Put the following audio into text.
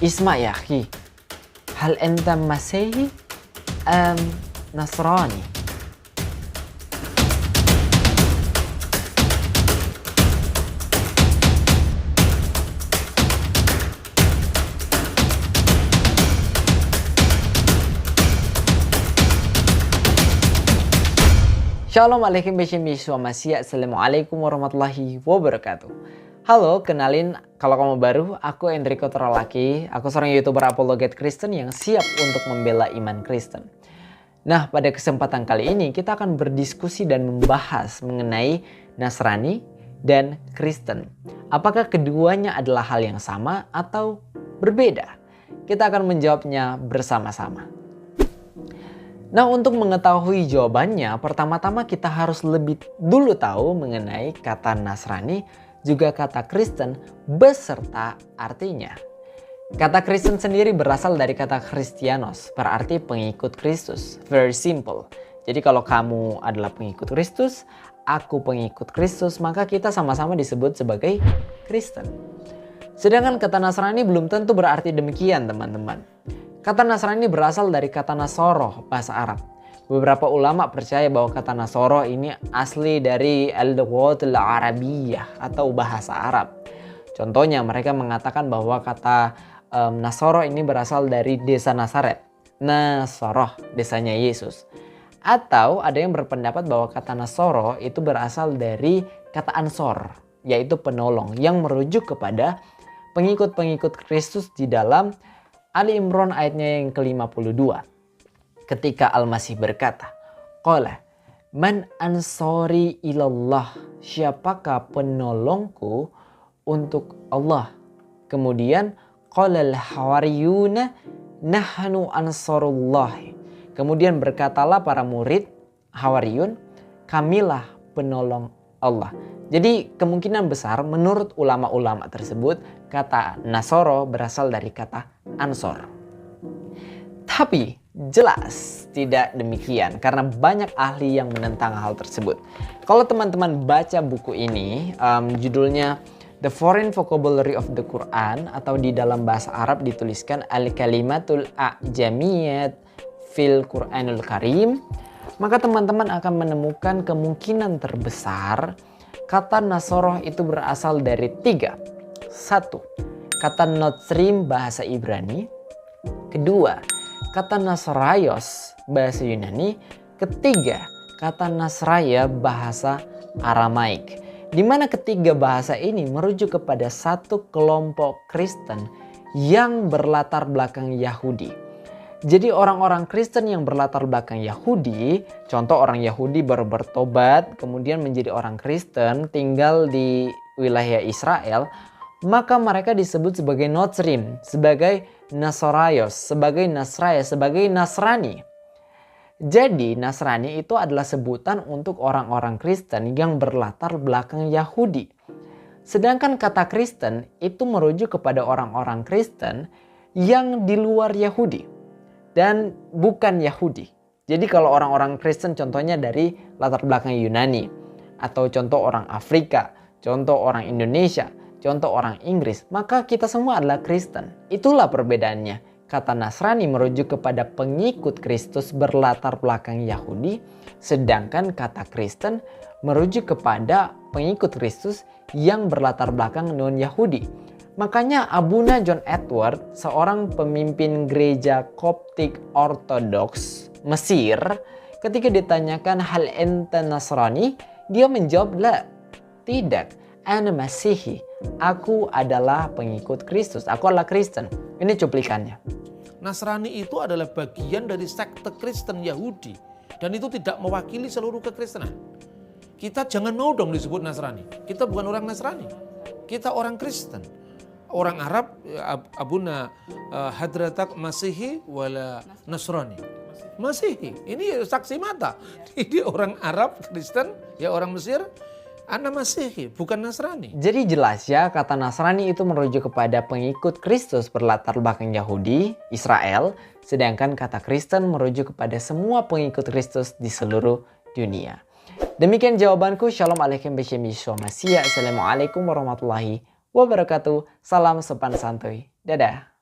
Isma ya akhi, hal enta Masihi am Nasrani? Shalom alaikum Assalamualaikum warahmatullahi wabarakatuh. Halo, kenalin, kalau kamu baru, aku Enrico Torolaki. Aku seorang YouTuber apologet Kristen yang siap untuk membela iman Kristen. Nah, pada kesempatan kali ini kita akan berdiskusi dan membahas mengenai Nasrani dan Kristen. Apakah keduanya adalah hal yang sama atau berbeda? Kita akan menjawabnya bersama-sama. Nah, untuk mengetahui jawabannya, pertama-tama kita harus lebih dulu tahu mengenai kata Nasrani, juga kata Kristen, beserta artinya. Kata Kristen sendiri berasal dari kata Christianos, berarti pengikut Kristus. Very simple. Jadi kalau kamu adalah pengikut Kristus, aku pengikut Kristus, maka kita sama-sama disebut sebagai Kristen. Sedangkan kata Nasrani belum tentu berarti demikian, teman-teman. Kata Nasrani berasal dari kata Nasoroh, bahasa Arab. Beberapa ulama percaya bahwa kata Nasoroh ini asli dari al-lughatul arabiyyah atau bahasa Arab. Contohnya mereka mengatakan bahwa kata Nasoroh ini berasal dari desa Nazaret. Nasoroh, desanya Yesus. Atau ada yang berpendapat bahwa kata Nasoroh itu berasal dari kata Ansor, yaitu penolong, yang merujuk kepada pengikut-pengikut Kristus di dalam Ali Imran ayatnya yang ke-52. Ketika Al-Masih berkata, Qala, man ansori ilallah, siapakah penolongku untuk Allah? Kemudian, Qala al-hawariyuna nahnu ansarullah. Kemudian berkatalah para murid Hawariyun, kamilah penolong Allah. Jadi kemungkinan besar menurut ulama-ulama tersebut kata Nasoro berasal dari kata Ansor. Tapi jelas tidak demikian karena banyak ahli yang menentang hal tersebut. Kalau teman-teman baca buku ini, judulnya The Foreign Vocabulary of the Quran, atau di dalam bahasa Arab dituliskan Al-Kalimatul A'jamiyat fil Quranul Karim, maka teman-teman akan menemukan kemungkinan terbesar kata Nasoroh itu berasal dari 3. 1. Kata Notsrim bahasa Ibrani. 2. Kata Nasrayos bahasa Yunani. 3. Kata Nasraya bahasa Aramaik. Di mana ketiga bahasa ini merujuk kepada satu kelompok Kristen yang berlatar belakang Yahudi. Jadi orang-orang Kristen yang berlatar belakang Yahudi, contoh orang Yahudi baru bertobat, kemudian menjadi orang Kristen, tinggal di wilayah Israel, maka mereka disebut sebagai Notsrim, sebagai Nasorayos, sebagai Nasraya, sebagai Nasrani. Jadi Nasrani itu adalah sebutan untuk orang-orang Kristen yang berlatar belakang Yahudi. Sedangkan kata Kristen itu merujuk kepada orang-orang Kristen yang di luar Yahudi dan bukan Yahudi. Jadi kalau orang-orang Kristen contohnya dari latar belakang Yunani, atau contoh orang Afrika, contoh orang Indonesia, contoh orang Inggris, maka kita semua adalah Kristen. Itulah perbedaannya. Kata Nasrani merujuk kepada pengikut Kristus berlatar belakang Yahudi, sedangkan kata Kristen merujuk kepada pengikut Kristus yang berlatar belakang non-Yahudi. Makanya Abuna John Edward, seorang pemimpin gereja Koptik Ortodoks Mesir, ketika ditanyakan hal enta Nasrani, dia menjawab, la, tidak, ana Masihi, aku adalah pengikut Kristus, aku adalah Kristen. Ini cuplikannya. Nasrani itu adalah bagian dari sekte Kristen Yahudi, dan itu tidak mewakili seluruh kekristenan. Kita jangan mau dong disebut Nasrani. Kita bukan orang Nasrani, kita orang Kristen. Orang Arab, Abuna Hadratak Masihi wala Nasrani. Masihi, ini saksi mata. Ini orang Arab, Kristen, ya orang Mesir, ana Masihi, bukan Nasrani. Jadi jelas ya, kata Nasrani itu merujuk kepada pengikut Kristus berlatar belakang Yahudi, Israel, sedangkan kata Kristen merujuk kepada semua pengikut Kristus di seluruh dunia. Demikian jawabanku. Shalom alaikum Assalamualaikum warahmatullahi wabarakatuh. Salam sopan santuy. Dadah.